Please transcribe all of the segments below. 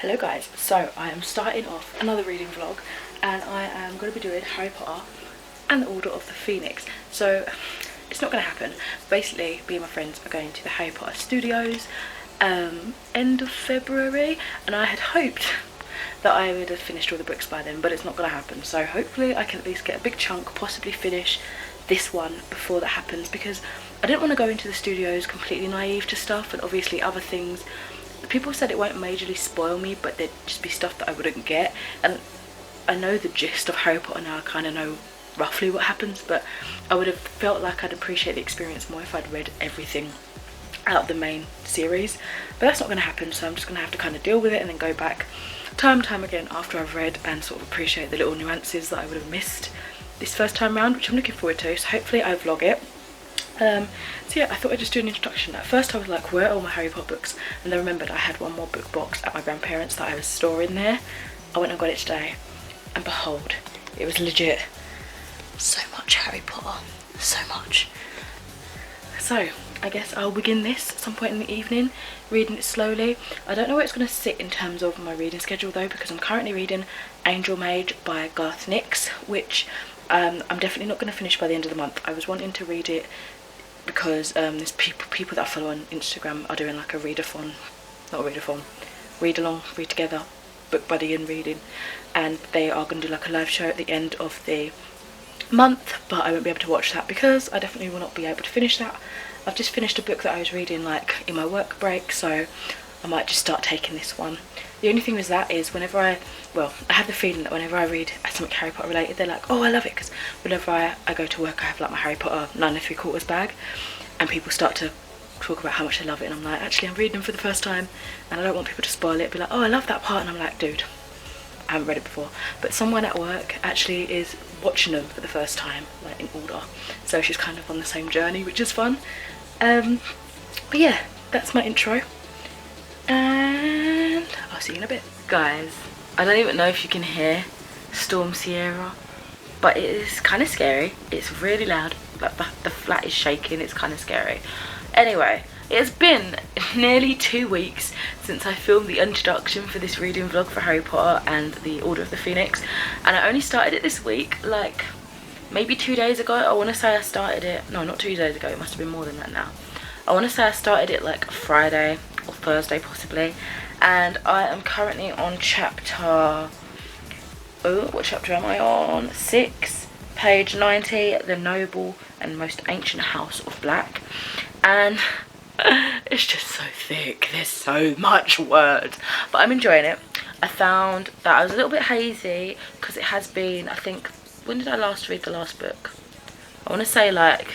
Hello guys, so I am starting off another reading vlog and I am going to be doing Harry Potter and the Order of the Phoenix. So it's not going to happen. Basically, me and my friends are going to the Harry Potter studios end of February, and I had hoped that I would have finished all the books by then, but it's not going to happen. So hopefully I can at least get a big chunk, possibly finish this one before that happens, because I didn't want to go into the studios completely naive to stuff, and obviously other things. People said it won't majorly spoil me, but there'd just be stuff that I wouldn't get, and I know the gist of Harry Potter now. I kind of know roughly what happens, but I would have felt like I'd appreciate the experience more if I'd read everything out of the main series, but that's not going to happen. So I'm just going to have to kind of deal with it and then go back time and time again after I've read and sort of appreciate the little nuances that I would have missed this first time round, which I'm looking forward to. So hopefully I vlog it. So yeah, I thought I'd just do an introduction. At first I was like, where are all my Harry Potter books? And then I remembered I had one more book box at my grandparents' that I was storing there. I went and got it today, and behold, it was legit so much Harry Potter, so much. So I guess I'll begin this at some point in the evening, reading it slowly. I don't know where it's going to sit in terms of my reading schedule though, because I'm currently reading Angel Mage by Garth Nix, which I'm definitely not going to finish by the end of the month. I was wanting to read it because there's people that I follow on Instagram are doing like a read-along, read together, book buddy and reading, and they are going to do like a live show at the end of the month, but I won't be able to watch that because I definitely will not be able to finish that. I've just finished a book that I was reading like in my work break, so I might just start taking this one. The only thing with that is whenever I have the feeling that whenever I read something Harry Potter related, they're like, oh, I love it, because whenever I go to work I have like my Harry Potter 9 3/4 bag, and people start to talk about how much they love it, and I'm like, actually I'm reading them for the first time and I don't want people to spoil it, be like, oh, I love that part, and I'm like, dude, I haven't read it before. But someone at work actually is watching them for the first time, like in order, so she's kind of on the same journey, which is fun. But yeah, that's my intro, and I'll see you in a bit. Guys, I don't even know if you can hear Storm Sierra, but it is kind of scary. It's really loud, like the flat is shaking, it's kind of scary. Anyway, it's been nearly 2 weeks since I filmed the introduction for this reading vlog for Harry Potter and the Order of the Phoenix, and I only started it this week, like maybe 2 days ago. I want to say I started it, no, not 2 days ago, it must have been more than that now. I want to say I started it like Friday or Thursday possibly, and I am currently on chapter, what chapter am I on? 6, page 90, The Noble and Most Ancient House of Black, and it's just so thick, there's so much words, but I'm enjoying it. I found that I was a little bit hazy because it has been, I think, when did I last read the last book? I want to say like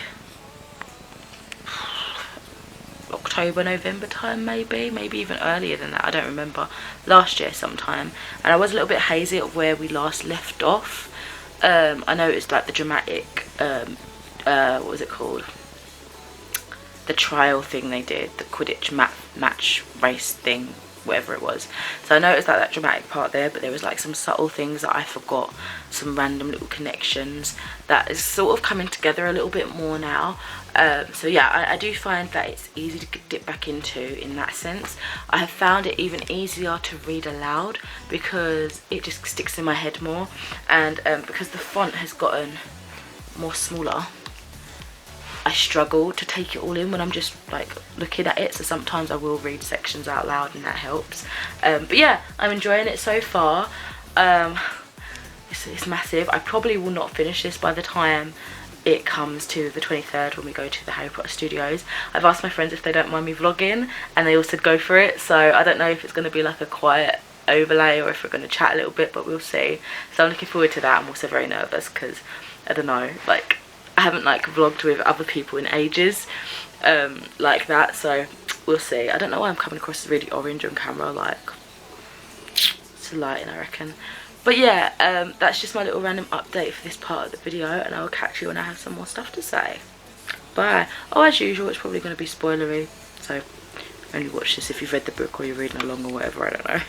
October, November time, maybe even earlier than that, I don't remember, last year sometime, and I was a little bit hazy of where we last left off. I know it's like the dramatic, what was it called? The trial thing they did, the Quidditch match race thing, whatever it was. So I noticed that dramatic part there, but there was like some subtle things that I forgot, some random little connections that is sort of coming together a little bit more now. So yeah, I do find that it's easy to dip back into in that sense. I have found it even easier to read aloud because it just sticks in my head more, and because the font has gotten more smaller, I struggle to take it all in when I'm just like looking at it, so sometimes I will read sections out loud and that helps. But yeah, I'm enjoying it so far. It's massive. I probably will not finish this by the time it comes to the 23rd when we go to the Harry Potter studios. I've asked my friends if they don't mind me vlogging, and they all said go for it, so I don't know if it's going to be like a quiet overlay or if we're going to chat a little bit, but we'll see. So I'm looking forward to that. I'm also very nervous because I don't know, like I haven't like vlogged with other people in ages like that, so we'll see. I don't know why I'm coming across as really orange on camera, like it's the lighting I reckon. But yeah, that's just my little random update for this part of the video, and I will catch you when I have some more stuff to say. Bye. Oh, as usual, it's probably going to be spoilery, so only watch this if you've read the book or you're reading along or whatever, I don't know.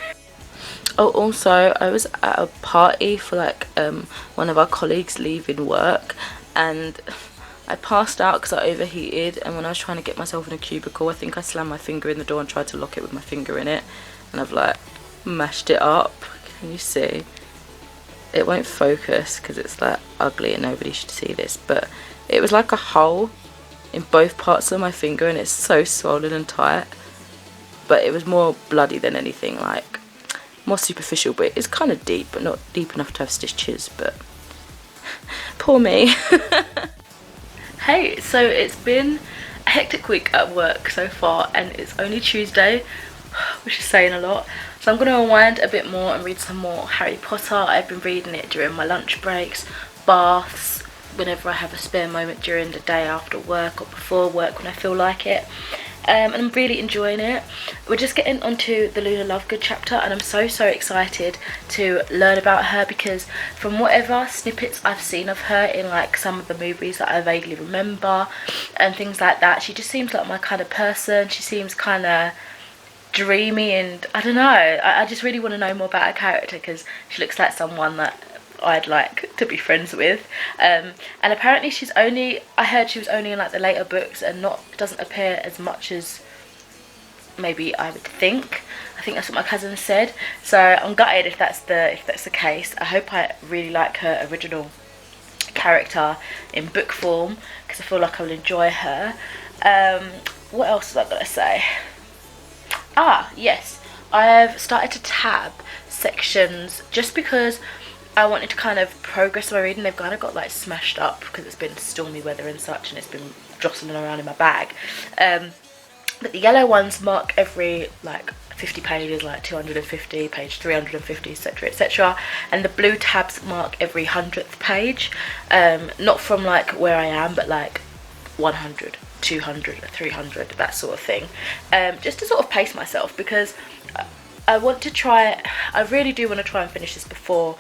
Oh, also, I was at a party for like one of our colleagues leaving work, and I passed out because I overheated, and when I was trying to get myself in a cubicle, I think I slammed my finger in the door and tried to lock it with my finger in it, and I've like mashed it up. Can you see? It won't focus because it's that ugly and nobody should see this, but it was like a hole in both parts of my finger and it's so swollen and tight. But it was more bloody than anything, like more superficial, but it's kind of deep, but not deep enough to have stitches. But poor me. Hey, so it's been a hectic week at work so far and it's only Tuesday, which is saying a lot. So I'm going to unwind a bit more and read some more Harry Potter. I've been reading it during my lunch breaks, baths, whenever I have a spare moment during the day after work or before work when I feel like it. And I'm really enjoying it. We're just getting onto the Luna Lovegood chapter and I'm so excited to learn about her, because from whatever snippets I've seen of her in like some of the movies that I vaguely remember and things like that, she just seems like my kind of person. She seems kind of dreamy and I don't know, I just really want to know more about her character because she looks like someone that I'd like to be friends with. And apparently I heard she was only in like the later books and doesn't appear as much as maybe I would think. I think that's what my cousin said, so I'm gutted if that's the case. I hope I really like her original character in book form because I feel like I will enjoy her. What else was I gonna say? Yes, I've started to tab sections just because I wanted to kind of progress my reading. They've kind of got like smashed up because it's been stormy weather and such and it's been jostling around in my bag. But the yellow ones mark every like 50 pages, like 250, page 350, etc, etc, and the blue tabs mark every 100th page, not from like where I am but like 100, 200, 300, that sort of thing, just to sort of pace myself because I really do want to try and finish this before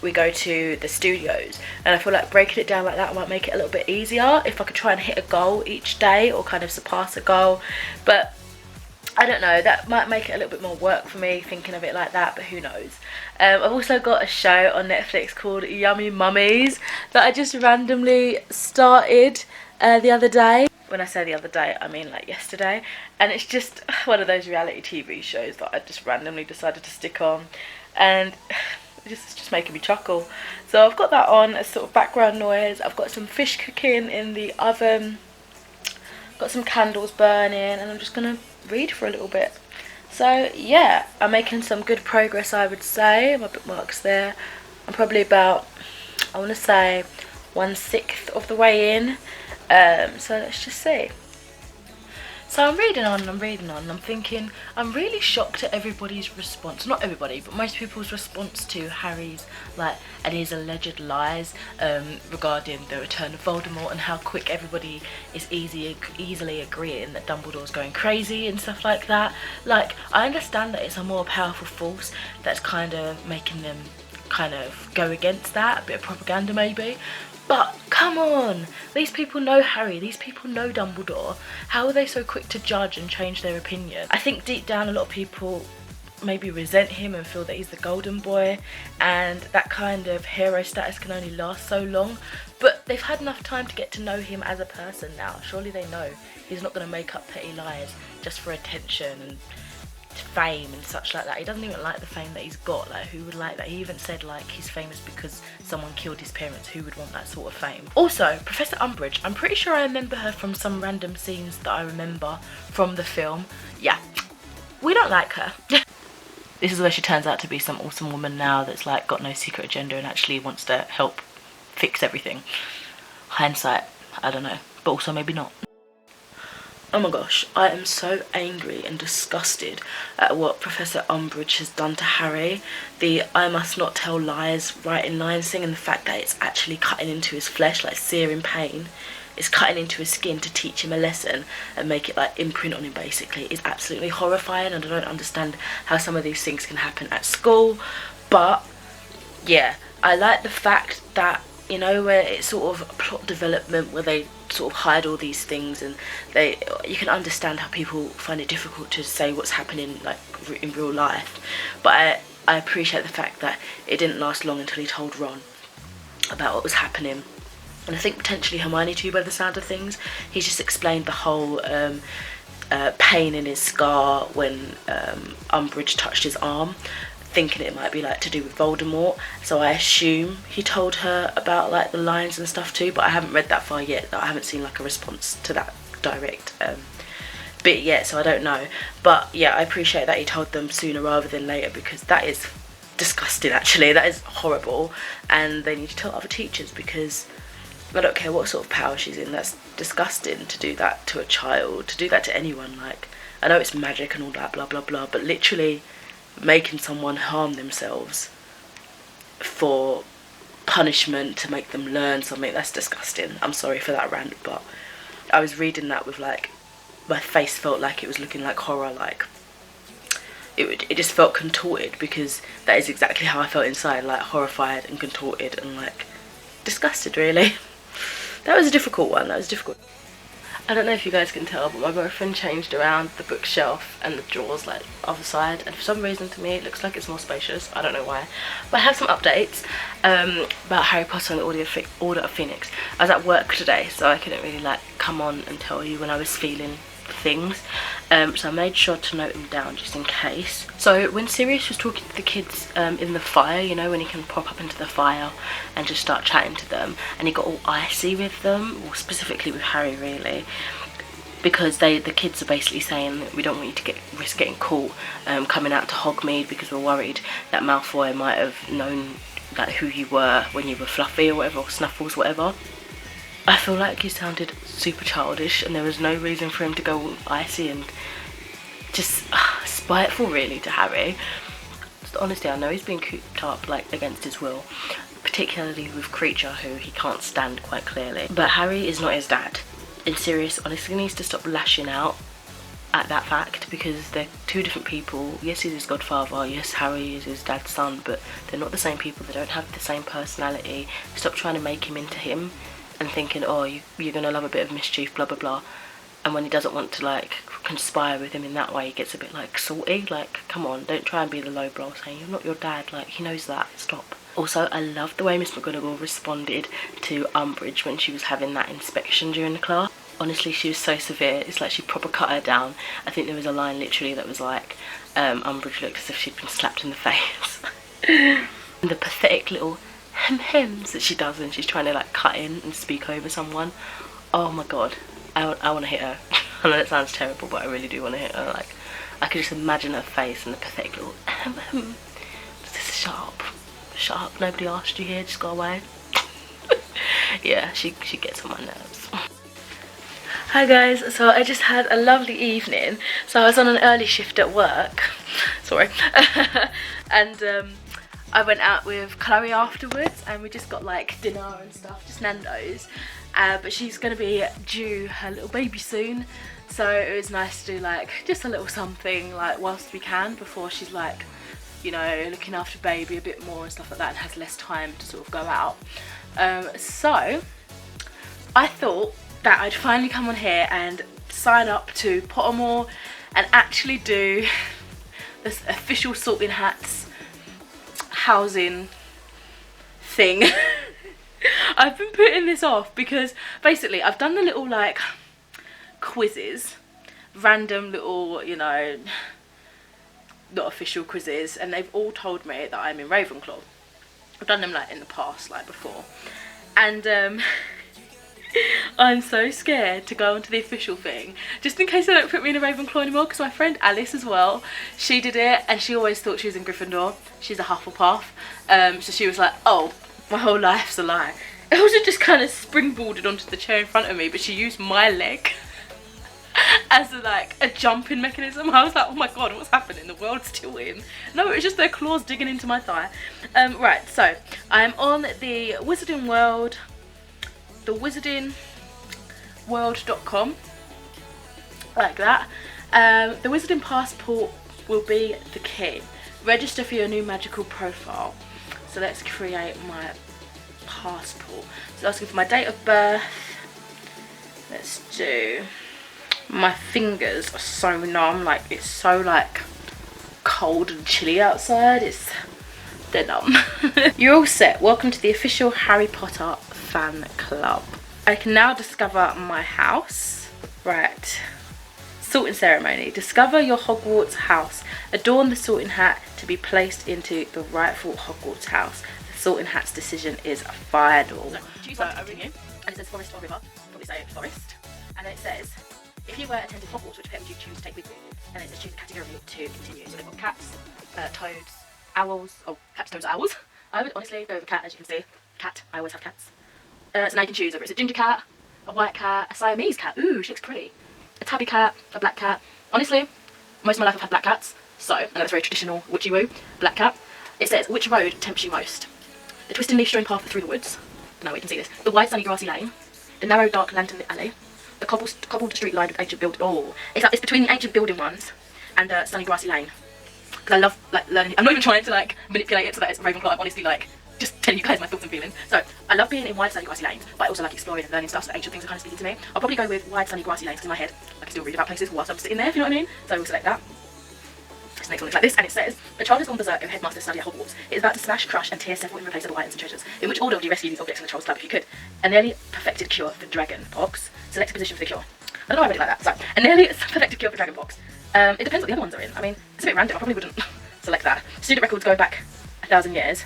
we go to the studios, and I feel like breaking it down like that might make it a little bit easier if I could try and hit a goal each day or kind of surpass a goal. But I don't know, that might make it a little bit more work for me thinking of it like that, but who knows. I've also got a show on Netflix called Yummy Mummies that I just randomly started the other day. When I say the other day, I mean like yesterday, and it's just one of those reality TV shows that I just randomly decided to stick on, and it's just making me chuckle. So I've got that on as sort of background noise. I've got some fish cooking in the oven, got some candles burning, and I'm just gonna read for a little bit. So yeah, I'm making some good progress, I would say. My bookmark's there. I'm probably about, I want to say 1/6 of the way in. So let's just see. So I'm reading on and I'm reading on and I'm thinking, I'm really shocked at everybody's response, not everybody, but most people's response to Harry's and his alleged lies regarding the return of Voldemort, and how quick everybody is easily agreeing that Dumbledore's going crazy and stuff like that. Like, I understand that it's a more powerful force that's kind of making them kind of go against that, a bit of propaganda maybe. But come on, these people know Harry, these people know Dumbledore. How are they so quick to judge and change their opinion? I think deep down a lot of people maybe resent him and feel that he's the golden boy, and that kind of hero status can only last so long. But they've had enough time to get to know him as a person now. Surely they know he's not going to make up petty lies just for attention and fame and such like that. He doesn't even like the fame that he's got. Like, who would like that? He even said like he's famous because someone killed his parents. Who would want that sort of fame? Also, Professor Umbridge, I'm pretty sure I remember her from some random scenes that I remember from the film. Yeah, we don't like her. This is where she turns out to be some awesome woman now that's like got no secret agenda and actually wants to help fix everything. Hindsight, I don't know, but also maybe not. Oh my gosh, I am so angry and disgusted at what Professor Umbridge has done to Harry. The I must not tell lies writing lines thing, and the fact that it's actually cutting into his flesh, like searing pain. It's cutting into his skin to teach him a lesson and make it like imprint on him basically. Is absolutely horrifying, and I don't understand how some of these things can happen at school. But yeah, I like the fact that, you know, where it's sort of plot development where they sort of hide all these things, and you can understand how people find it difficult to say what's happening like in real life. But I appreciate the fact that it didn't last long until he told Ron about what was happening, and I think potentially Hermione too, by the sound of things. He's just explained the whole pain in his scar when Umbridge touched his arm, thinking it might be like to do with Voldemort. So I assume he told her about like the lines and stuff too, but I haven't read that far yet. I haven't seen like a response to that direct bit yet, so I don't know. But yeah, I appreciate that he told them sooner rather than later, because that is disgusting. Actually, that is horrible, and they need to tell other teachers, because I don't care what sort of power she's in, that's disgusting to do that to a child, to do that to anyone. Like, I know it's magic and all that blah blah blah, but literally making someone harm themselves for punishment to make them learn something, that's disgusting. I'm sorry for that rant, but I was reading that with like, my face felt like it was looking like horror, like it just felt contorted, because that is exactly how I felt inside, like horrified and contorted and like disgusted, really. That was a difficult one, that was difficult. I don't know if you guys can tell, but my boyfriend changed around the bookshelf and the drawers like other side, and for some reason to me it looks like it's more spacious. I don't know why. But I have some updates about Harry Potter and the Order of Phoenix. I was at work today, so I couldn't really like come on and tell you when I was feeling things, so I made sure to note them down just in case. So when Sirius was talking to the kids in the fire, you know, when he can pop up into the fire and just start chatting to them, and he got all icy with them, or specifically with Harry really, because the kids are basically saying we don't want you to risk getting caught coming out to Hogsmeade, because we're worried that Malfoy might have known like who you were when you were Fluffy or whatever, or Snuffles, whatever. I feel like he sounded super childish, and there was no reason for him to go all icy and just spiteful really to Harry. Just honestly, I know he's been cooped up like against his will, particularly with Creature, who he can't stand quite clearly. But Harry is not his dad, and Sirius honestly needs to stop lashing out at that fact, because they're two different people. Yes, he's his godfather, yes, Harry is his dad's son, but they're not the same people. They don't have the same personality. Stop trying to make him into him and thinking, oh, you're gonna love a bit of mischief, blah blah blah. And when he doesn't want to like conspire with him in that way, he gets a bit like salty. Like, come on, don't try and be the low blow saying you're not your dad. Like, he knows that. Stop. Also, I loved the way Miss McGonagall responded to Umbridge when she was having that inspection during the class. Honestly, she was so severe. It's like she proper cut her down. I think there was a line literally that was like, Umbridge looked as if she'd been slapped in the face. And the pathetic little hems that she does when she's trying to like cut in and speak over someone. Oh my god, I want to hit her. I know that sounds terrible, but I really do want to hit her. Like, I could just imagine her face and the pathetic little just shut up, nobody asked you here, just go away. Yeah, she gets on my nerves. Hi guys, so I just had a lovely evening. So I was on an early shift at work, sorry, and I went out with Chloe afterwards, and we just got like dinner and stuff, just Nando's. But she's going to be due her little baby soon, so it was nice to do like just a little something like whilst we can, before she's like, you know, looking after baby a bit more and stuff like that, and has less time to sort of go out. So I thought that I'd finally come on here and sign up to Pottermore and actually do this official Sorting Hats housing thing. I've been putting this off because basically I've done the little like quizzes, random little, you know, not official quizzes, and they've all told me that I'm in Ravenclaw. I've done them like in the past, like before, and I'm so scared to go onto the official thing, just in case they don't put me in a Ravenclaw anymore, because my friend Alice as well, she did it, and she always thought she was in Gryffindor. She's a Hufflepuff, so she was like, oh, my whole life's a lie. It was just kind of springboarded onto the chair in front of me, but she used my leg as a jumping mechanism. I was like, oh my god, what's happening? The world's still in. No, it was just their claws digging into my thigh. Right, so I'm on the Wizarding World, the wizardingworld.com, like that. The Wizarding Passport will be the key. Register for your new magical profile. So let's create my passport. So asking for my date of birth. Let's do, my fingers are so numb, like it's so like cold and chilly outside, they're numb. You're all set. Welcome to the official Harry Potter fan club. I can now discover my house. Right, Sorting ceremony. Discover your Hogwarts house. Adorn the sorting hat to be placed into the rightful Hogwarts house. The sorting hat's decision is final. So, choose one to continue, and it says forest or river. Probably say forest. And then it says, if you were attending Hogwarts, which pet would you choose to take with you? And then it says choose a category to continue. So they've got cats, toads, owls. Oh, cats, toads, owls. I would honestly go with a cat, as you can see. Cat. I always have cats. So now you can choose whether it's a ginger cat, a white cat, a Siamese cat. Ooh, she looks pretty. A tabby cat, a black cat. Honestly, most of my life I've had black cats. So, I know it's very traditional, witchy-woo, black cat. It says, which road tempts you most? The twisting leaf-strewn path through the woods. No, we can see this. The wide, sunny, grassy lane. The narrow, dark, lantern-lit alley. The cobbled street lined with ancient building. Oh, it's between the ancient building ones and sunny, grassy lane. Because I love like learning. I'm not even trying to like manipulate it so that it's Ravenclaw. I'm honestly like just telling you guys my thoughts and feelings. So I love being in wide, sunny, grassy lanes, but I also like exploring and learning stuff. So ancient things are kind of speaking to me. I'll probably go with wide, sunny, grassy lanes because in my head I can still read about places whilst I'm sitting there. If you know what I mean. So we'll select that. This next one looks like this, and it says, a child has gone berserk and headmaster study at Hogwarts. It is about to smash, crush, and tear several irreplaceable items and treasures. In which order would you rescue these objects from the Trolls Club if you could? A nearly perfected cure for dragon pox. Select a position for the cure. I don't know why I read it like that. So, a nearly perfected cure for dragon pox. It depends what the other ones are in. I mean, it's a bit random. I probably wouldn't select that. Student records go back 1,000 years.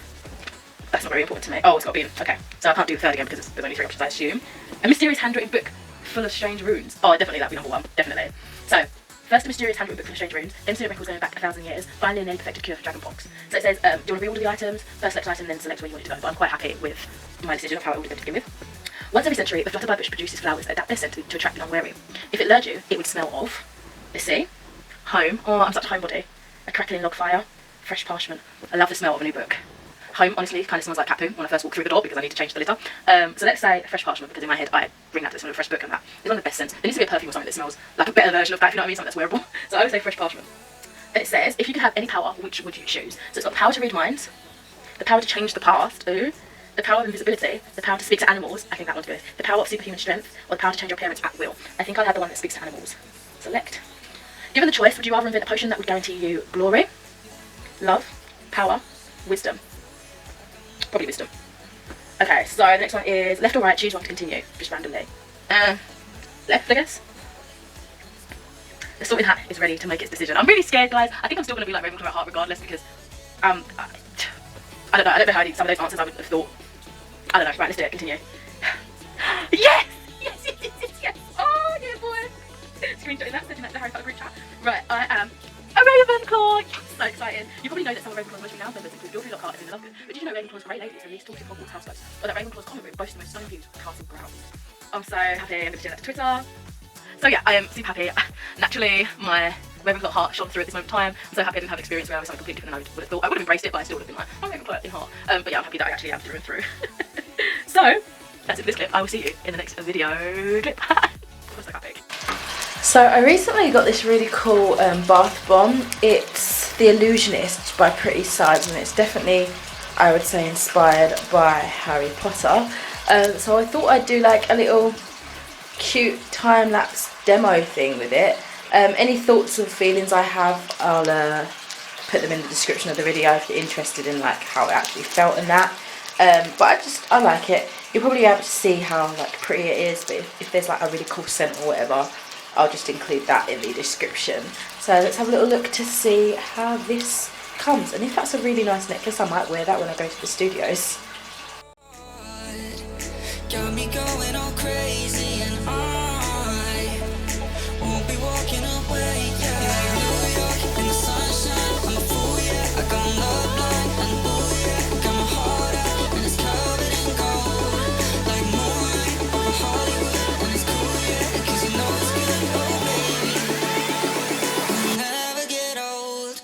That's not very important to me. Oh, it's got to be in. Okay, so I can't do the third again because there's only 3 options, I assume. A mysterious handwritten book full of strange runes. Oh, definitely that would be number 1. Definitely. So, first a mysterious handwritten book full of strange runes, then student records going back 1,000 years, finally a nearly perfected cure for dragonpox. So it says, do you want to reorder the items? First select item, then select where you want it to go. But I'm quite happy with my decision of how I ordered them to begin with. Once every century, the flutterby bush produces flowers that adapt their scent to attract the unwary. If it lured you, it would smell of, let's see, home. Oh, I'm such a homebody. A crackling log fire, fresh parchment. I love the smell of a new book. Home, honestly, kind of smells like cat poo when I first walk through the door because I need to change the litter. So let's say fresh parchment because in my head I bring that to the smell of a fresh book, and that is one of the best scents. There needs to be a perfume or something that smells like a better version of that, if you know what I mean, something that's wearable. So I would say fresh parchment. And it says, if you could have any power, which would you choose? So it's got the power to read minds, the power to change the past, ooh, the power of invisibility, the power to speak to animals, I think that one's good, the power of superhuman strength, or the power to change your appearance at will. I think I'll have the one that speaks to animals. Select. Given the choice, would you rather invent a potion that would guarantee you glory, love, power, wisdom? Probably wisdom. Okay, so the next one is left or right, choose one to continue, just randomly. Left, I guess. The sorting hat is ready to make its decision. I'm really scared, guys. I think I'm still going to be like Ravenclaw at heart regardless because, I don't know how some of those answers I would have thought. I don't know, right, let's do it, continue. Yes! Yes, yes, yes, yes, yes! Oh, yeah, boy! Screenshotting that, sending that to the Harry Potter group chat. Right, I am a Ravenclaw! Yes, so excited. You probably know that some of Ravenclaw's most renowned members include Gilderoy Lockhart and Lovegood. But did you know Ravenclaw's Grey Lady is the least talkative Hogwarts houseboat? Or that Ravenclaw's common room boasts the most stunning views of Castle grounds? I'm so happy. I'm going to share that to Twitter. So yeah, I am super happy. Naturally, my Ravenclaw heart shone through at this moment in time. I'm so happy I didn't have experience where I was something completely different than I would have thought. I would have embraced it, but I still would have been like, I'm Ravenclaw in heart. But yeah, I'm happy that I actually am through and through. So, that's it for this clip. I will see you in the next video clip. What's that big? So I recently got this really cool bath bomb. It's The Illusionist by Pretty Sides, and it's definitely, I would say, inspired by Harry Potter. So I thought I'd do like a little cute time-lapse demo thing with it. Any thoughts and feelings I have, I'll put them in the description of the video if you're interested in like how it actually felt and that. But I like it. You'll probably be able to see how like pretty it is, but if there's like a really cool scent or whatever, I'll just include that in the description. So let's have a little look to see how this comes, and if that's a really nice necklace, I might wear that when I go to the studios. Got me going all crazy, and I won't be walking away. Yeah, New York in the sunshine, I'm a fool, yeah. I got love blind and blue, yeah. Got my heart out and it's covered in gold, like moonlight over Hollywood, and it's cool, yeah, 'cause you know it's good, oh baby, I'll never get old.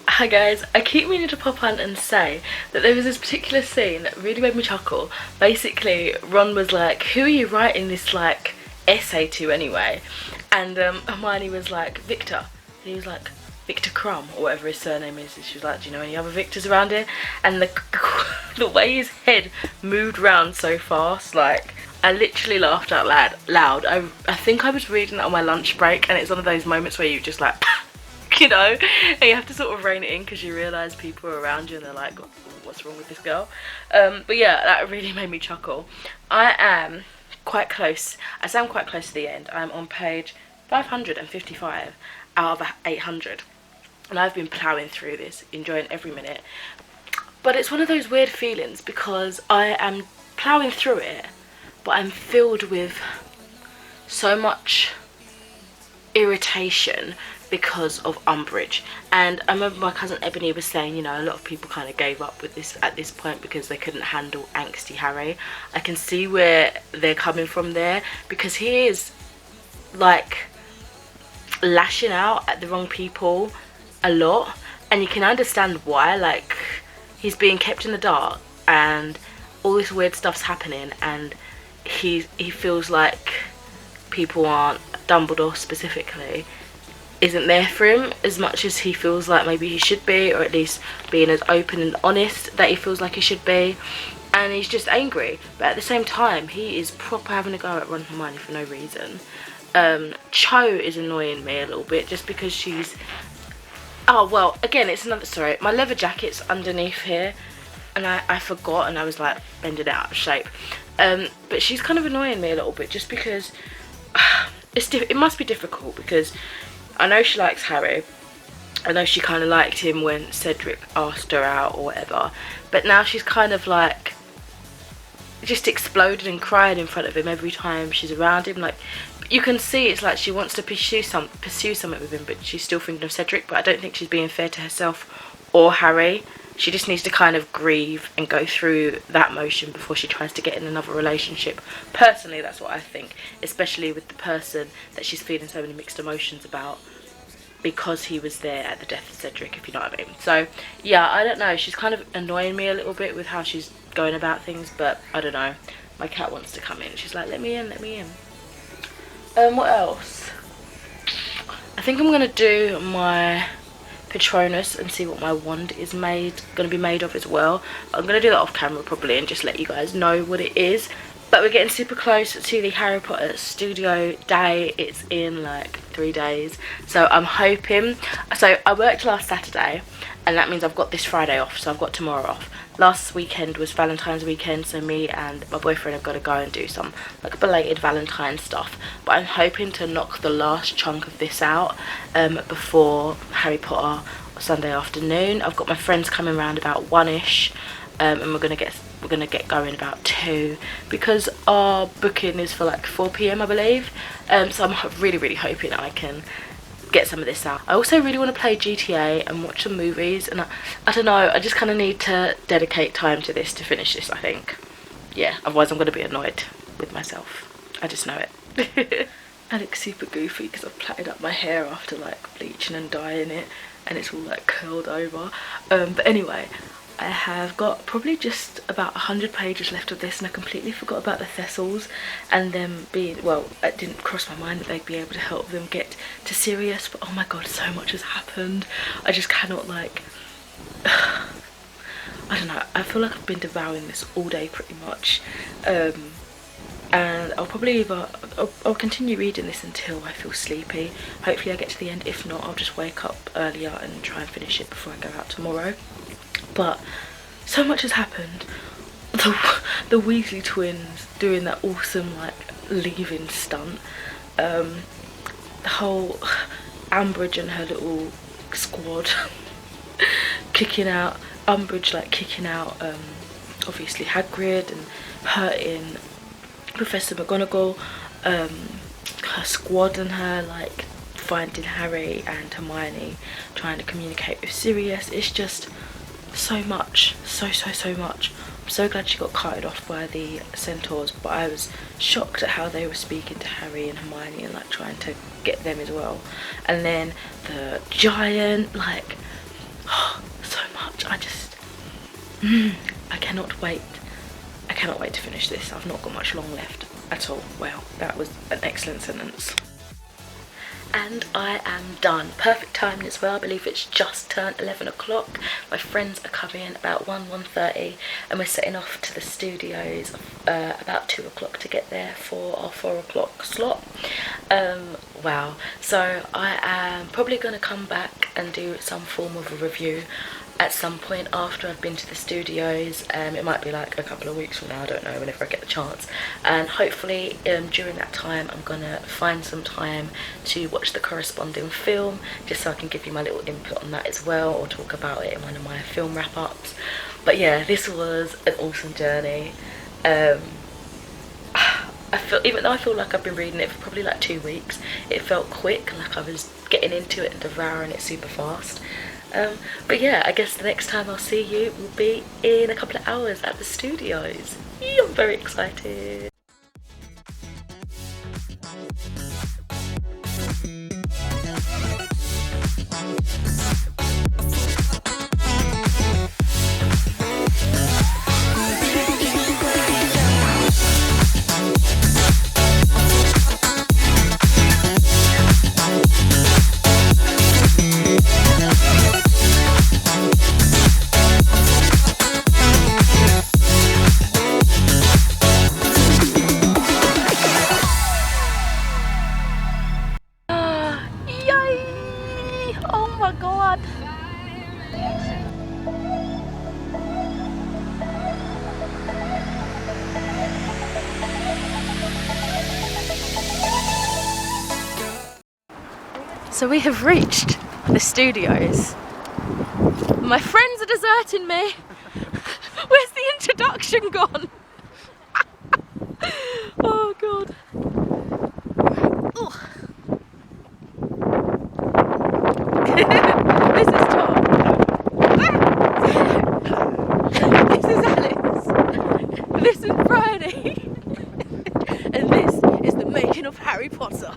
Hi guys, I keep meaning to pop on and say that there was this particular scene that really made me chuckle. Basically, Ron was like, who are you writing this like essay to anyway? And Hermione was like, Victor. And he was like, Victor Crumb, or whatever his surname is. And she was like, do you know any other Victors around here? And the way his head moved round so fast, like, I literally laughed out loud. I think I was reading it on my lunch break, and it's one of those moments where you just like, you know, and you have to sort of rein it in because you realise people are around you and they're like, what's wrong with this girl? But yeah, that really made me chuckle. I am quite close. I say I'm quite close to the end. I'm on page 555 out of 800. And I've been ploughing through this, enjoying every minute. But it's one of those weird feelings because I am ploughing through it, but I'm filled with so much irritation because of umbrage. And I remember my cousin Ebony was saying, you know, a lot of people kind of gave up with this at this point because they couldn't handle angsty Harry. I can see where they're coming from there, because he is like lashing out at the wrong people a lot, and you can understand why. Like, he's being kept in the dark and all this weird stuff's happening, and he feels like people aren't, Dumbledore specifically, isn't there for him as much as he feels like maybe he should be, or at least being as open and honest that he feels like he should be. And he's just angry, but at the same time he is proper having a go at Ron and Hermione for no reason. Cho is annoying me a little bit just because she's, oh well, again it's another story. My leather jacket's underneath here and I forgot, and I was like bending it out of shape. But she's kind of annoying me a little bit just because it must be difficult, because I know she likes Harry. I know she kind of liked him when Cedric asked her out or whatever, but now she's kind of like just exploded and cried in front of him every time she's around him. Like, you can see it's like she wants to pursue something with him, but she's still thinking of Cedric. But I don't think she's being fair to herself or Harry. She just needs to kind of grieve and go through that motion before she tries to get in another relationship. Personally, that's what I think, especially with the person that she's feeling so many mixed emotions about, because he was there at the death of Cedric, if you know what I mean. So yeah, I don't know, she's kind of annoying me a little bit with how she's going about things, but I don't know. My cat wants to come in. She's like, let me in, let me in. What else? I think I'm gonna do my Patronus and see what my wand is gonna be made of as well. I'm gonna do that off camera probably and just let you guys know what it is. But we're getting super close to the Harry Potter studio day. It's in like 3 days, so I'm hoping. So I worked last Saturday, and that means I've got this Friday off, so I've got tomorrow off. Last weekend was Valentine's weekend, so me and my boyfriend have got to go and do some like belated Valentine stuff. But I'm hoping to knock the last chunk of this out before Harry Potter Sunday afternoon. I've got my friends coming around about 1ish, and we're gonna get going about 2, because our booking is for like 4 PM I believe. So I'm really hoping I can get some of this out. I also really want to play GTA and watch some movies, and I don't know, I just kind of need to dedicate time to this to finish this, I think. Yeah, otherwise I'm going to be annoyed with myself. I just know it. I look super goofy because I've plaited up my hair after like bleaching and dyeing it, and it's all like curled over. But anyway, I have got probably just about 100 pages left of this, and I completely forgot about the Thessals and them being, well, it didn't cross my mind that they'd be able to help them get to Sirius, but oh my god, so much has happened. I just cannot, like, I don't know, I feel like I've been devouring this all day pretty much. And I'll probably I'll continue reading this until I feel sleepy. Hopefully I get to the end. If not, I'll just wake up earlier and try and finish it before I go out tomorrow. But so much has happened. The Weasley twins doing that awesome like leaving stunt. The whole Umbridge and her little squad kicking out, Umbridge like kicking out obviously Hagrid and hurting Professor McGonagall, her squad and her like finding Harry and Hermione trying to communicate with Sirius. It's just so much, so much. I'm so glad she got carted off by the centaurs, but I was shocked at how they were speaking to Harry and Hermione and like trying to get them as well. And then the giant, like, oh, so much. I just I cannot wait to finish this. I've not got much long left at all. Wow, that was an excellent sentence. And I am done. Perfect timing as well. I believe it's just turned 11 o'clock. My friends are coming in about 1:30, and we're setting off to the studios about 2 o'clock to get there for our 4 o'clock slot. Wow. So I am probably going to come back and do some form of a review at some point after I've been to the studios. It might be like a couple of weeks from now, I don't know, whenever I get the chance. And hopefully during that time I'm gonna find some time to watch the corresponding film, just so I can give you my little input on that as well, or talk about it in one of my film wrap-ups. But yeah, this was an awesome journey. Even though I feel like I've been reading it for probably like 2 weeks, it felt quick, like I was getting into it and devouring it super fast. But yeah, I guess the next time I'll see you will be in a couple of hours at the studios. I'm very excited. So we have reached the studios. My friends are deserting me. Where's the introduction gone? Oh God. Oh. This is Tom. This is Alice. This is Friday. And this is the making of Harry Potter.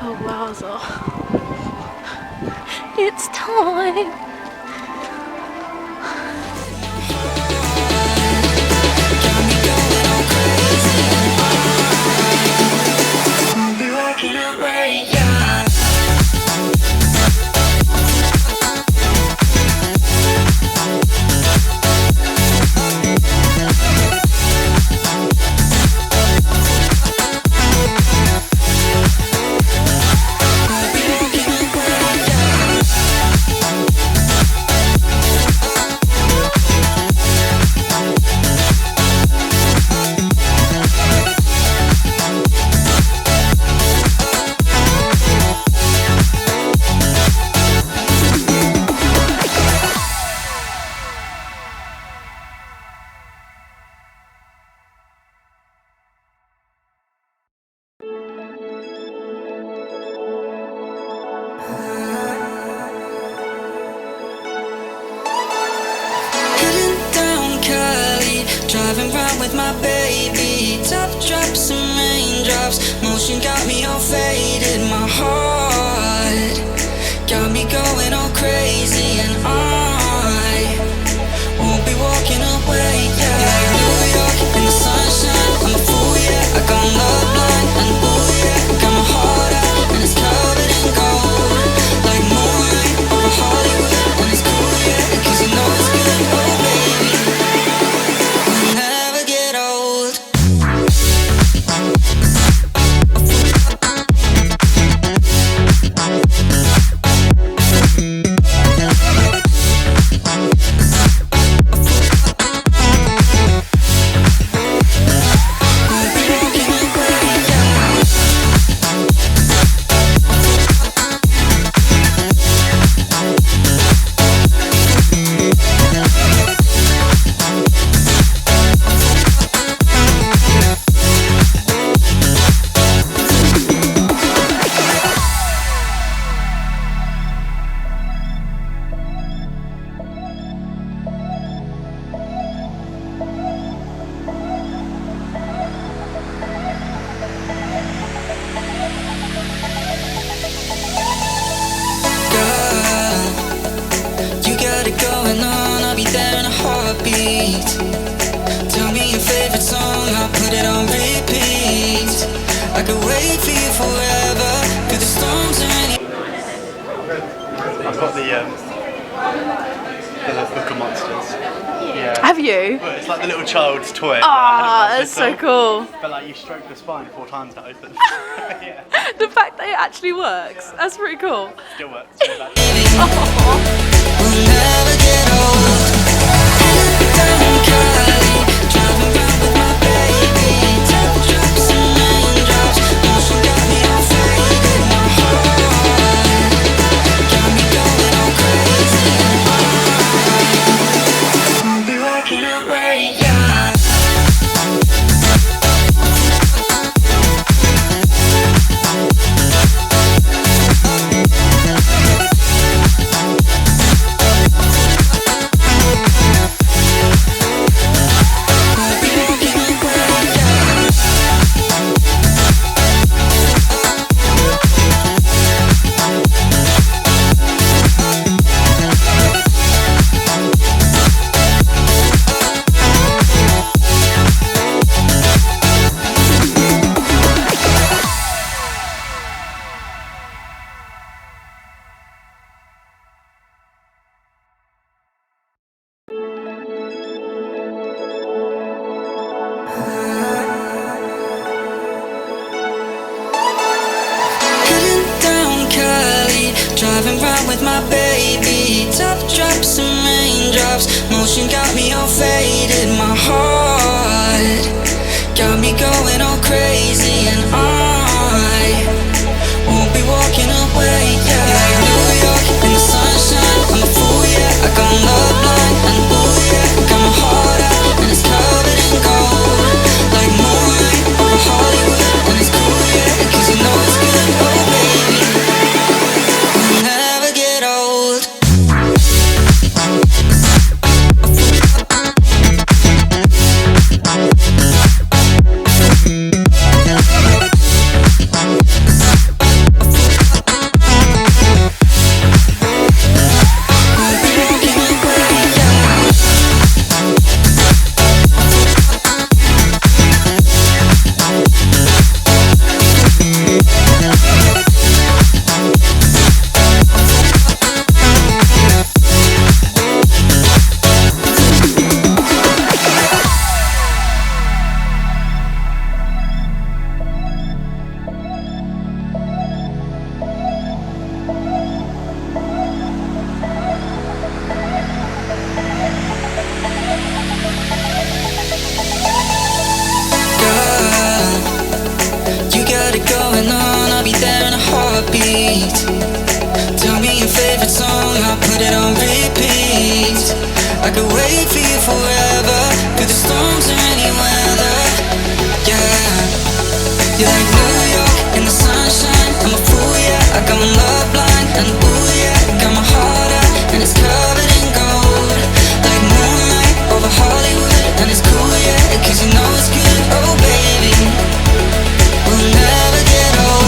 Oh wowza. It's time. Driving round with my baby, top drops and raindrops. Motion got me all faded, my heart got me going all crazy, and I won't be walking away. Yeah, like New York in the sunshine, I'm a fool, yeah. I got love blind, and ooh yeah, got my heart out and it's covered in gold, like moonlight over Hollywood, and it's cool, yeah, 'cause you know it's good, oh baby. Tell me your favorite song, I'll put it on repeat. I could wait for you forever, through the storms or any. I've got the the Book of Monsters. Yeah. Have you? But it's like the little child's toy. Ah, that's so cool. But like you stroke the spine 4 times that opens. Yeah. The fact that it actually works, that's pretty cool. Still works. We'll never get old. Down Cali, driving round with my baby. Top drops and raindrops, motion got me all faded. My heart got me going all crazy. And I'll be working out right, yeah. Driving round with my baby. Top drops and raindrops, motion got me all faded. My heart got me going all crazy. And I won't be walking away, yeah. Like New York in the sunshine, I'm a fool, yeah. I got love blind and ooh, yeah. Got my heart out and it's covered in gold. Like moonlight over Hollywood and it's cool, yeah. Cause you know it's good, oh baby. Never get old. Tell me your favorite song, I'll put it on repeat. I could wait for you forever, through the storms or any weather. Yeah, you're like New York in the sunshine, I'm a fool, yeah. I got my love blind and ooh, yeah. Got my heart out and it's covered in gold. Like moonlight over Hollywood and it's cool, yeah. Cause you know it's good, oh baby. We'll never get old.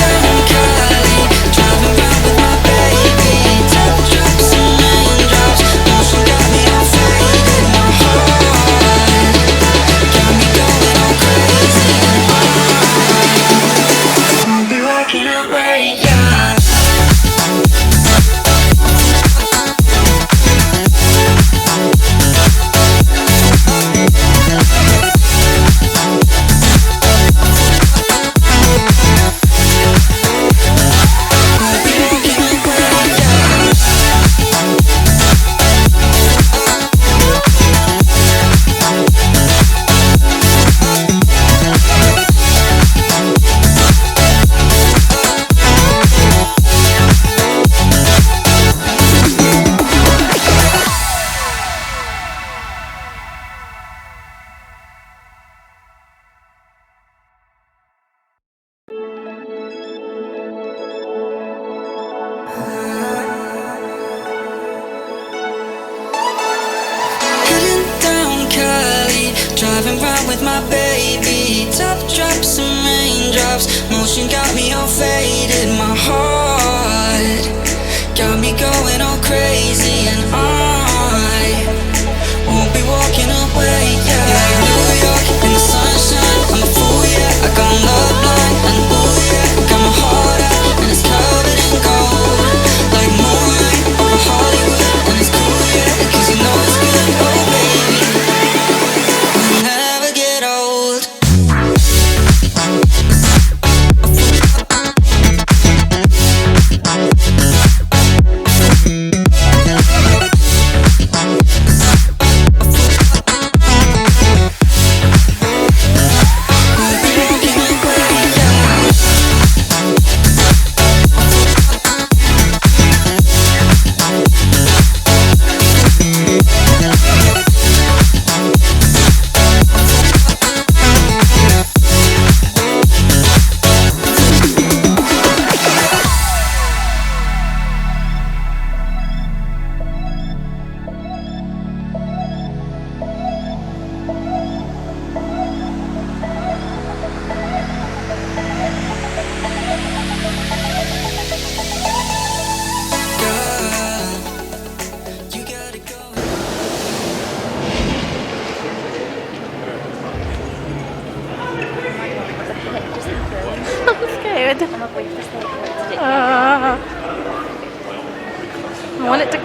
Down Cali, driving round with my baby. Top drops and raindrops, motion got me all faded. My heart got me going all crazy. I'll be working out right, yeah. Driving round with my baby. Top drops and raindrops, motion got me all faded. My heart got me going all crazy. And I won't be walking away, yeah. Like New York in the sunshine, I'm a fool, yeah. I got love blind and ooh, yeah. Got my heart out and it's covered in gold. Like moonlight over Hollywood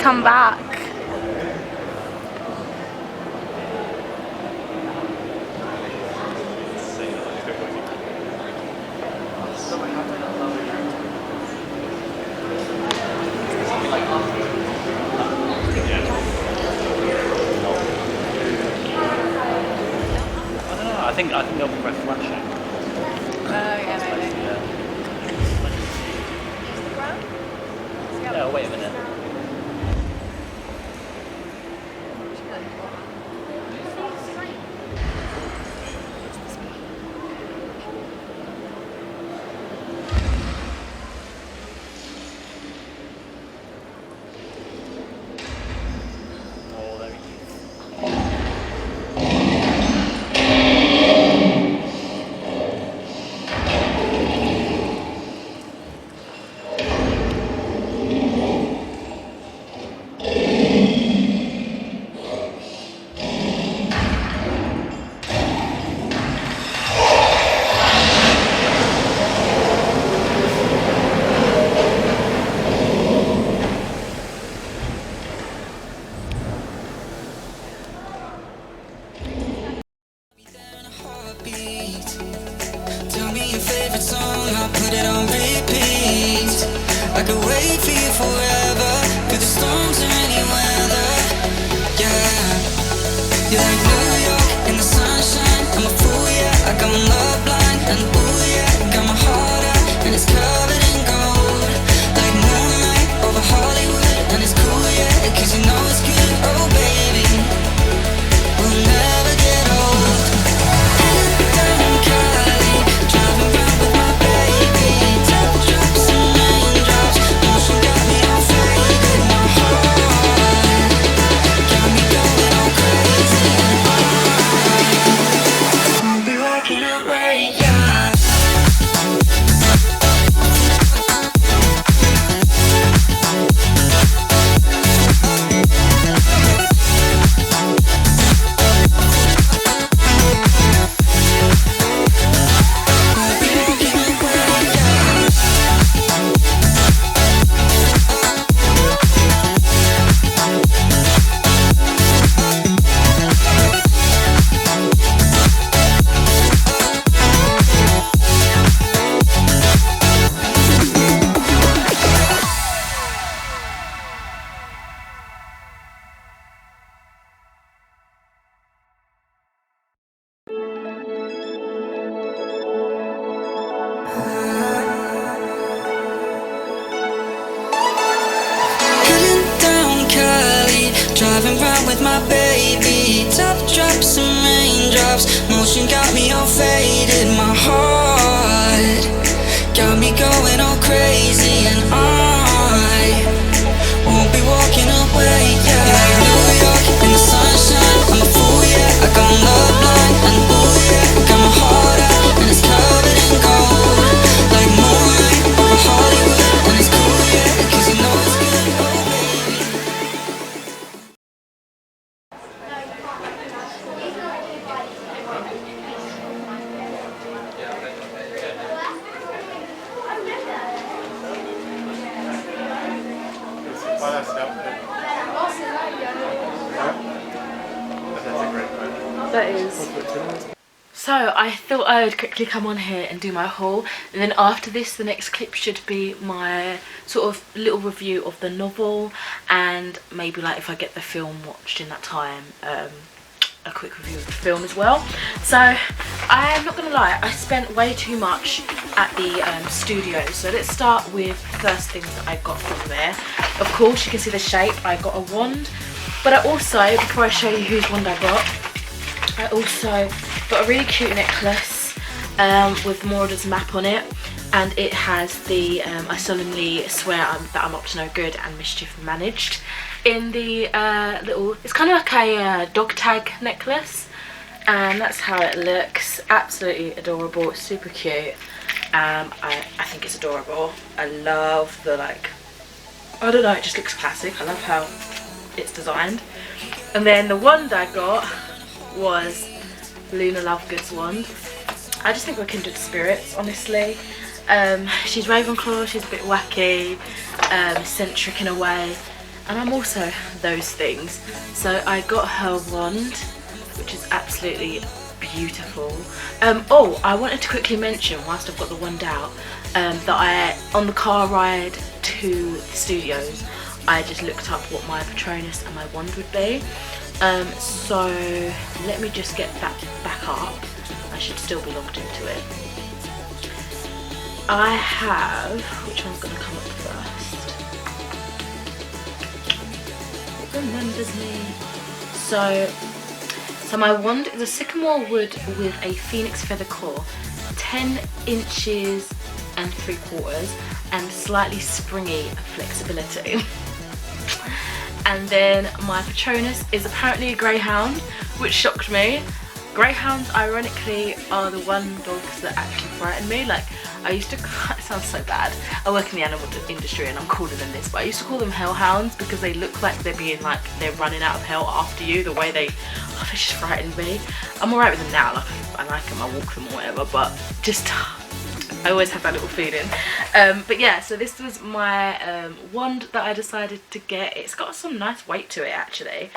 come back. I think they'll be both flashing. Oh yeah, maybe. Yeah, wait a minute. Oh, there he is. Tell me your favorite song, I'll put it on repeat. I could wait for you forever, through the storms or any weather. Yeah, you're like New York in the sunshine. I'm a fool, yeah, I got my love blind. And ooh, yeah, got my heart out, and it's covered in gold. Like moonlight over Hollywood, and it's cool, yeah, cause you know it's good. Oh baby, we'll never get old. Down Cali, driving round with my baby. Top drops and raindrops, motion got me all faded. My heart got me going all crazy. I'll be walking away, yeah. I'll be walking away, yeah. Heading down Cali, driving round with my baby. Top drops and raindrops, motion got me all faded. My heart got me going all crazy, and I won't be walking away. Yeah, like New York in the sunshine. I'm a fool, yeah, I got love blind. And ooh, yeah, got my heart out, and it's covered in gold. Like moonlight over Hollywood, and it's cool, yeah, cause you know it's good. Oh baby. That is. So I thought I would quickly come on here and do my haul, and then after this the next clip should be my sort of little review of the novel, and maybe like if I get the film watched in that time, a quick review of the film as well. So I'm not gonna lie, I spent way too much at the studio. So let's start with the first things that I got from there. Of course you can see the shape. I got a wand, but I also, before I show you whose wand I also got a really cute necklace with Mauda's map on it, and it has the I solemnly swear that I'm up to no good and mischief managed in the little, it's kind of like a dog tag necklace, and that's how it looks. Absolutely adorable, it's super cute. I think it's adorable. I love the, like, I don't know, it just looks classic. I love how it's designed. And then the wand I got was Luna Lovegood's wand. I just think we're kindred spirits, honestly. She's Ravenclaw, she's a bit wacky, eccentric in a way, and I'm also those things. So I got her wand, which is absolutely beautiful. Oh, I wanted to quickly mention, whilst I've got the wand out, that on the car ride to the studios, I just looked up what my Patronus and my wand would be. So let me just get that back up. I should still be logged into it. I have, which one's going to come up first? It remembers me. So my wand is a sycamore wood with a phoenix feather core, 10 inches and 3/4, and slightly springy flexibility. And then my Patronus is apparently a greyhound, which shocked me. Greyhounds, ironically, are the one dogs that actually frighten me. Like, I used to, it sounds so bad, I work in the animal industry and I'm calling them this, but I used to call them hellhounds because they look like they're running out of hell after you, the way they just frightened me. I'm alright with them now, like, I like them, I walk them or whatever, but just, I always have that little feeling. But yeah, so this was my wand that I decided to get. It's got some nice weight to it, actually.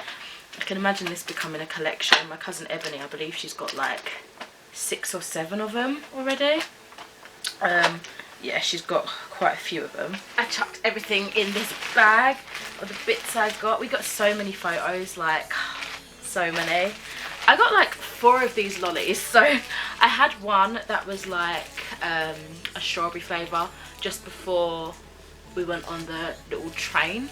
I can imagine this becoming a collection. My cousin Ebony, I believe she's got like 6 or 7 of them already. Yeah, she's got quite a few of them. I chucked everything in this bag of the bits I've got. We got so many photos, like so many. I got like 4 of these lollies. So I had one that was like a strawberry flavour just before we went on the little train.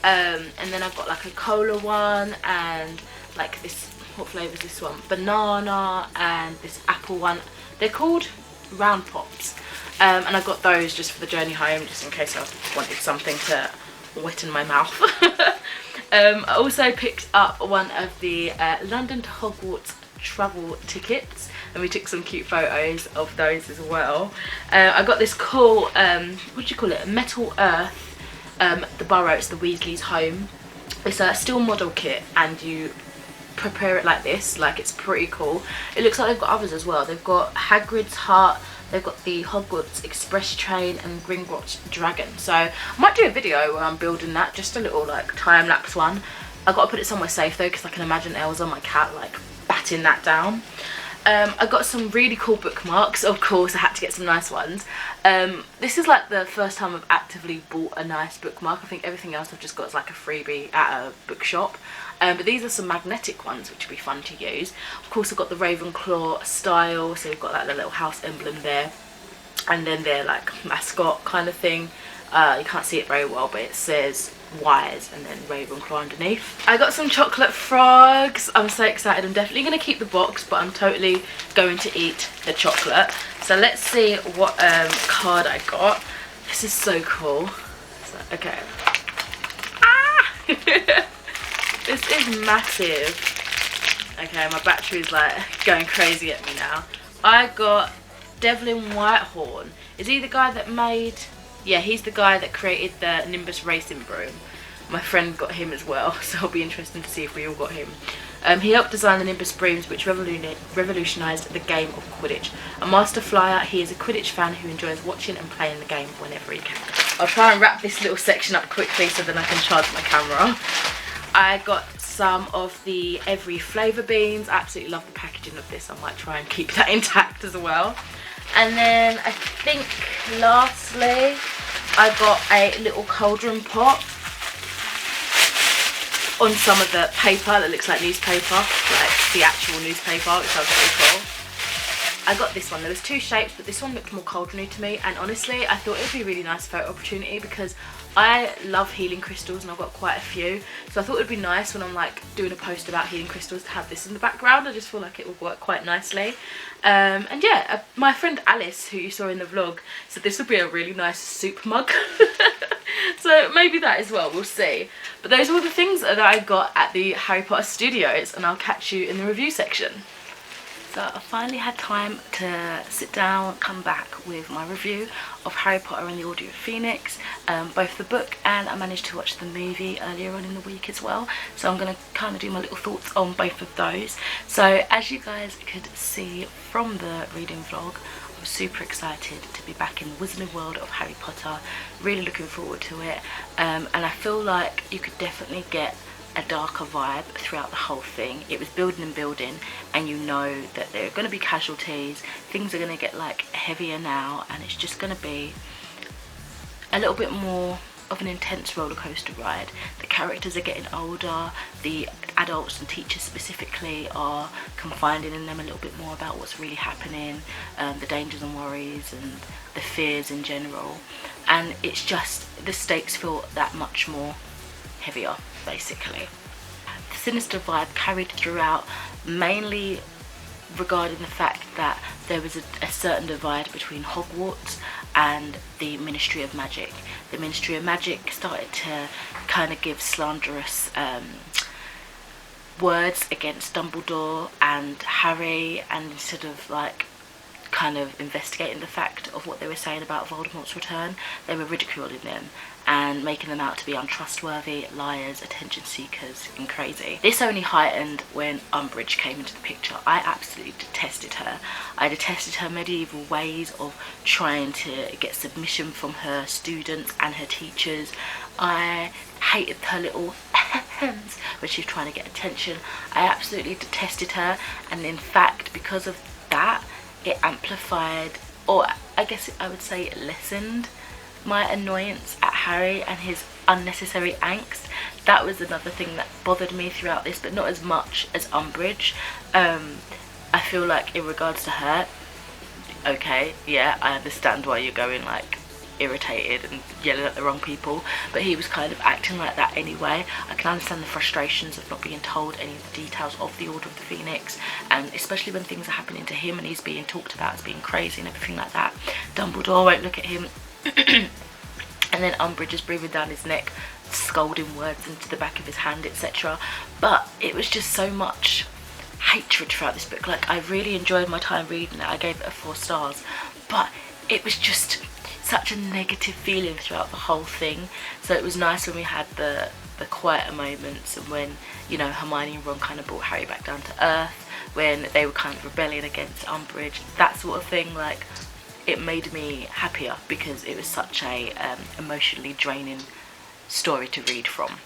And then I've got like a cola one and like this, what flavour is this one? Banana and this apple one. They're called round pops. And I got those just for the journey home, just in case I wanted something to wet in my mouth. I also picked up one of the London to Hogwarts travel tickets, and we took some cute photos of those as well. I got this cool, what do you call it, Metal Earth, the Burrow, it's the Weasley's home. It's a steel model kit and you prepare it like this, like it's pretty cool. It looks like they've got others as well. They've got Hagrid's Hut, they've got the Hogwarts Express Train and Gringotts Dragon. So I might do a video where I'm building that, just a little like time-lapse one. I've got to put it somewhere safe though, because I can imagine Elsa, my cat, like batting that down. I got some really cool bookmarks. Of course, I had to get some nice ones. This is like the first time I've actively bought a nice bookmark. I think everything else I've just got as like a freebie at a bookshop. But these are some magnetic ones, which will be fun to use. Of course, I've got the Ravenclaw style, so you've got like the little house emblem there. And then they're like mascot kind of thing. You can't see it very well, but it says wires and then Ravenclaw underneath. I got some chocolate frogs. I'm so excited. I'm definitely going to keep the box, but I'm totally going to eat the chocolate. So let's see what card I got. This is so cool. So, okay. Ah! This is massive. Okay, my battery is like going crazy at me now. I got Devlin Whitehorn. Is he the guy that made... Yeah, he's the guy that created the Nimbus racing broom. My friend got him as well, so it'll be interesting to see if we all got him. He helped design the Nimbus brooms, which revolutionised the game of Quidditch. A master flyer, he is a Quidditch fan who enjoys watching and playing the game whenever he can. I'll try and wrap this little section up quickly so then I can charge my camera. I got some of the every flavour beans. I absolutely love the packaging of this. I might try and keep that intact as well. And then I think lastly I got a little cauldron pot on some of the paper that looks like newspaper, like the actual newspaper, which sounds really cool. I got this one. There was 2 shapes, but this one looked more cauldron-y to me, and honestly I thought it would be a really nice photo opportunity because I love healing crystals and I've got quite a few, so I thought it would be nice when I'm like doing a post about healing crystals to have this in the background. I just feel like it would work quite nicely. And yeah, my friend Alice, who you saw in the vlog, said this would be a really nice soup mug. So maybe that as well, we'll see. But those are all the things that I got at the Harry Potter Studios, and I'll catch you in the review section. So I finally had time to sit down, come back with my review of Harry Potter and the Order of Phoenix, both the book, and I managed to watch the movie earlier on in the week as well. So I'm going to kind of do my little thoughts on both of those. So as you guys could see from the reading vlog, I'm super excited to be back in the wizarding world of Harry Potter. Really looking forward to it. And I feel like you could definitely get a darker vibe throughout the whole thing. It was building and building, and you know that there are going to be casualties. Things are going to get like heavier now, and it's just going to be a little bit more of an intense roller coaster ride. The characters are getting older, the adults and teachers specifically are confiding in them a little bit more about what's really happening, the dangers and worries and the fears in general, and it's just, the stakes feel that much more heavier basically. The sinister vibe carried throughout, mainly regarding the fact that there was a certain divide between Hogwarts and the Ministry of Magic. The Ministry of Magic started to kind of give slanderous words against Dumbledore and Harry, and instead of like kind of investigating the fact of what they were saying about Voldemort's return, they were ridiculing them and making them out to be untrustworthy, liars, attention seekers and crazy. This only heightened when Umbridge came into the picture. I absolutely detested her. I detested her medieval ways of trying to get submission from her students and her teachers. I hated her little hands when she was trying to get attention. I absolutely detested her, and in fact because of that it amplified, or I guess I would say it lessened, my annoyance at Harry and his unnecessary angst. That was another thing that bothered me throughout this, but not as much as Umbridge. I feel like in regards to her, okay, yeah, I understand why you're going like irritated and yelling at the wrong people, but he was kind of acting like that anyway. I can understand the frustrations of not being told any of the details of the Order of the Phoenix, and especially when things are happening to him and he's being talked about as being crazy and everything like that. Dumbledore won't look at him and then Umbridge is breathing down his neck, scolding words into the back of his hand, etc. But it was just so much hatred throughout this book. Like, I really enjoyed my time reading it. I gave it a 4 stars, but it was just such a negative feeling throughout the whole thing. So it was nice when we had the quieter moments, and when, you know, Hermione and Ron kind of brought Harry back down to earth, when they were kind of rebelling against Umbridge, that sort of thing. Like, it made me happier because it was such a emotionally draining story to read from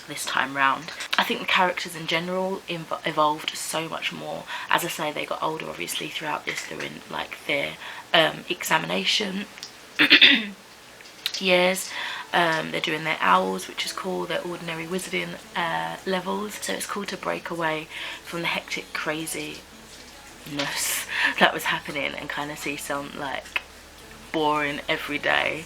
this time round. I think the characters in general evolved so much more. As I say, they got older obviously throughout this. They're in like their examination years. They're doing their owls, which is cool, their ordinary wizarding levels. So it's cool to break away from the hectic craziness that was happening and kind of see some like boring everyday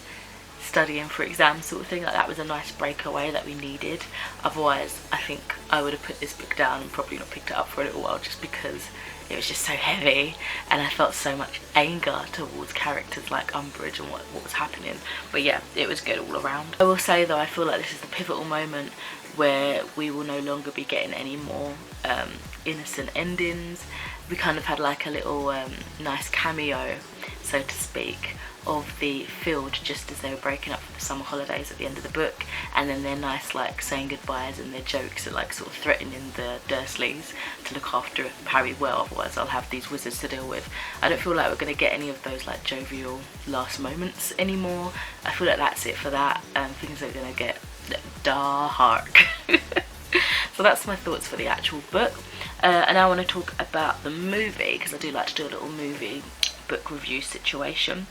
studying for exams sort of thing. Like, that was a nice breakaway that we needed. Otherwise I think I would have put this book down and probably not picked it up for a little while, just because it was just so heavy and I felt so much anger towards characters like Umbridge and what was happening. But yeah, it was good all around. I will say though, I feel like this is the pivotal moment where we will no longer be getting any more innocent endings. We kind of had like a little nice cameo, so to speak, of the field just as they were breaking up for the summer holidays at the end of the book, and then their nice like saying goodbyes and their jokes are like sort of threatening the Dursleys to look after Harry well, otherwise I'll have these wizards to deal with. I don't feel like we're going to get any of those like jovial last moments anymore. I feel like that's it for that, and things are going to get dark. So that's my thoughts for the actual book. And I want to talk about the movie, because I do like to do a little movie book review situation.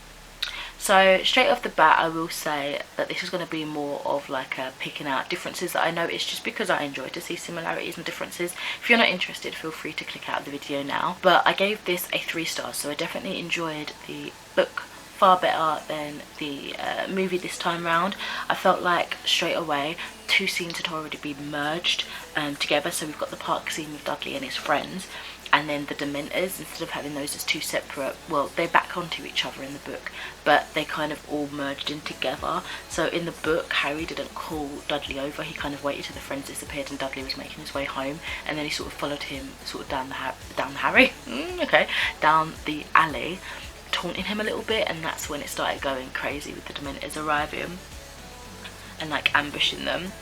So straight off the bat, I will say that this is going to be more of like a picking out differences that I noticed, just because I enjoy to see similarities and differences. If you're not interested, feel free to click out of the video now. But I gave this a 3 stars, so I definitely enjoyed the book far better than the movie this time round. I felt like straight away 2 scenes had already been merged together. So we've got the park scene with Dudley and his friends, and then the Dementors, instead of having those as 2 separate, well, they back onto each other in the book, but they kind of all merged in together. So in the book, Harry didn't call Dudley over. He kind of waited till the friends disappeared and Dudley was making his way home, and then he sort of followed him sort of down the alley, taunting him a little bit, and that's when it started going crazy with the Dementors arriving and like ambushing them.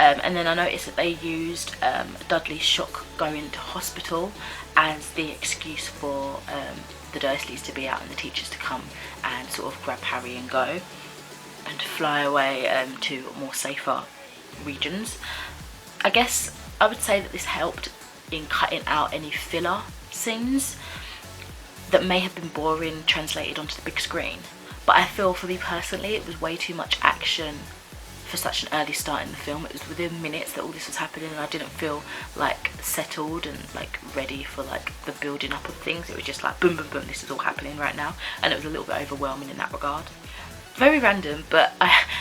And then I noticed that they used Dudley's shock going to hospital as the excuse for the Dursleys to be out and the teachers to come and sort of grab Harry and go and fly away to more safer regions. I guess I would say that this helped in cutting out any filler scenes that may have been boring translated onto the big screen. But I feel for me personally it was way too much action for such an early start in the film. It was within minutes that all this was happening, and I didn't feel like settled and like ready for like the building up of things. It was just like boom boom boom, this is all happening right now, and it was a little bit overwhelming in that regard. Very random, but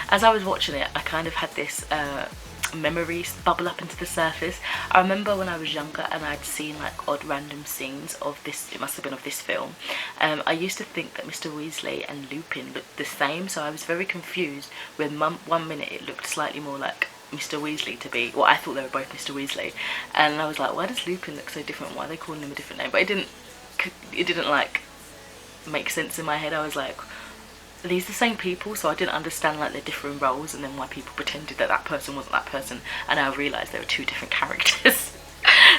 as I was watching it I kind of had this memories bubble up into the surface. I remember when I was younger and I'd seen like odd random scenes of this, it must have been of this film. I used to think that Mr. Weasley and Lupin looked the same, so I was very confused when one minute it looked slightly more like Mr. Weasley to be, well I thought they were both Mr. Weasley, and I was like, why does Lupin look so different, why are they calling him a different name? But it didn't like make sense in my head. I was like, are these the same people? So I didn't understand like their different roles, and then why people pretended that that person wasn't that person, and I realised they were two different characters.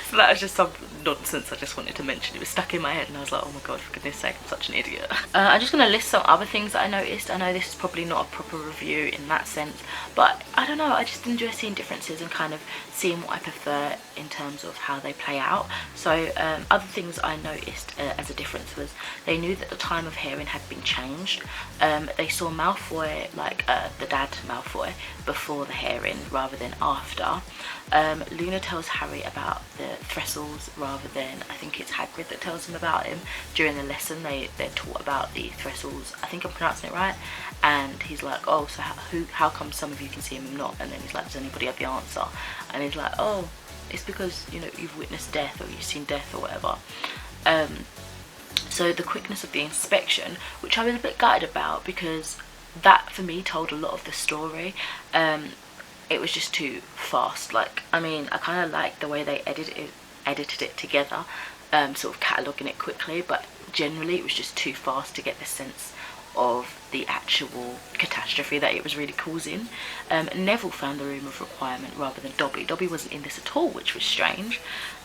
So that was just some nonsense I just wanted to mention. It was stuck in my head and I was like, oh my god, for goodness sake, I'm such an idiot. I'm just going to list some other things that I noticed. I know this is probably not a proper review in that sense, but I don't know, I just enjoy seeing differences and kind of seeing what I prefer in terms of how they play out. So other things I noticed as a difference was they knew that the time of hearing had been changed. They saw Malfoy, like the dad Malfoy, before the hearing rather than after. Luna tells Harry about the Thistles rather than, I think it's Hagrid that tells him about him. During the lesson they're taught about the Thistles, I think I'm pronouncing it right, and he's like, oh, so how come some of you can see him and not? And then he's like, does anybody have the answer? And he's like, oh, it's because, you know, you've witnessed death or you've seen death or whatever. So the quickness of the inspection, which I was a bit gutted about, because that for me told a lot of the story. It was just too fast. Like, I mean, I kind of liked the way they edited it together, sort of cataloguing it quickly, but generally it was just too fast to get the sense of the actual catastrophe that it was really causing. Neville found the room of requirement rather than Dobby. Dobby wasn't in this at all, which was strange.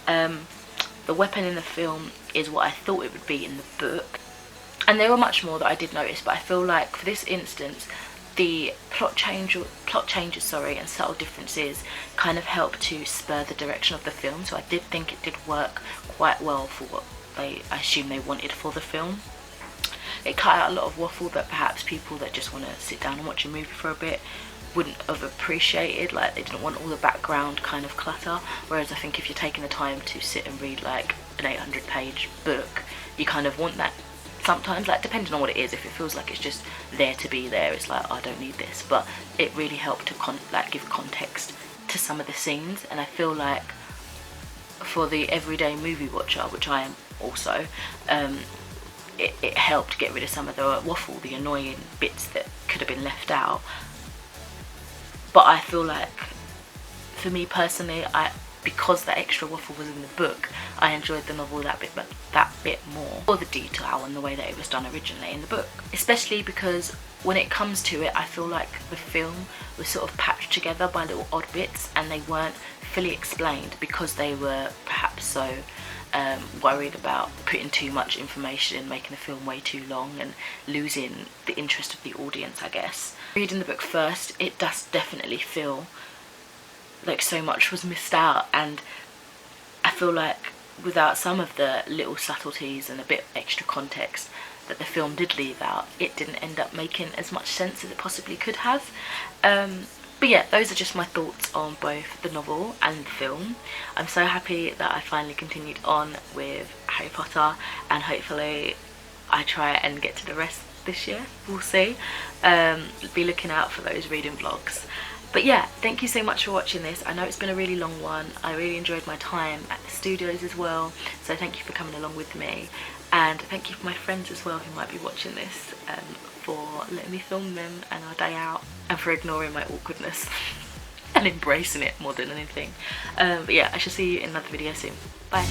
The weapon in the film is what I thought it would be in the book, and there were much more that I did notice, but I feel like for this instance the plot changes and subtle differences kind of help to spur the direction of the film. So I did think it did work quite well for what I assume they wanted for the film. It cut out a lot of waffle that perhaps people that just want to sit down and watch a movie for a bit wouldn't have appreciated. Like, they didn't want all the background kind of clutter, whereas I think if you're taking the time to sit and read like an 800-page book, you kind of want that. Sometimes, like, depending on what it is, if it feels like it's just there to be there, it's like, I don't need this. But it really helped to give context to some of the scenes, and I feel like for the everyday movie watcher, which I am also, it helped get rid of some of the waffle, the annoying bits that could have been left out. But I feel like, for me personally, because that extra waffle was in the book, I enjoyed the novel that bit more for the detail and the way that it was done originally in the book. Especially because when it comes to it, I feel like the film was sort of patched together by little odd bits, and they weren't fully explained because they were perhaps so worried about putting too much information in, making the film way too long and losing the interest of the audience, I guess. Reading the book first, it does definitely feel like so much was missed out, and I feel like without some of the little subtleties and a bit extra context that the film did leave out, it didn't end up making as much sense as it possibly could have. But yeah, those are just my thoughts on both the novel and the film. I'm so happy that I finally continued on with Harry Potter, and hopefully I try and get to the rest this year. We'll see. Be looking out for those reading vlogs. But yeah, thank you so much for watching this. I know it's been a really long one. I really enjoyed my time at the studios as well, so thank you for coming along with me, and thank you for my friends as well who might be watching this, for letting me film them and our day out, and for ignoring my awkwardness and embracing it more than anything. But yeah, I shall see you in another video soon. Bye.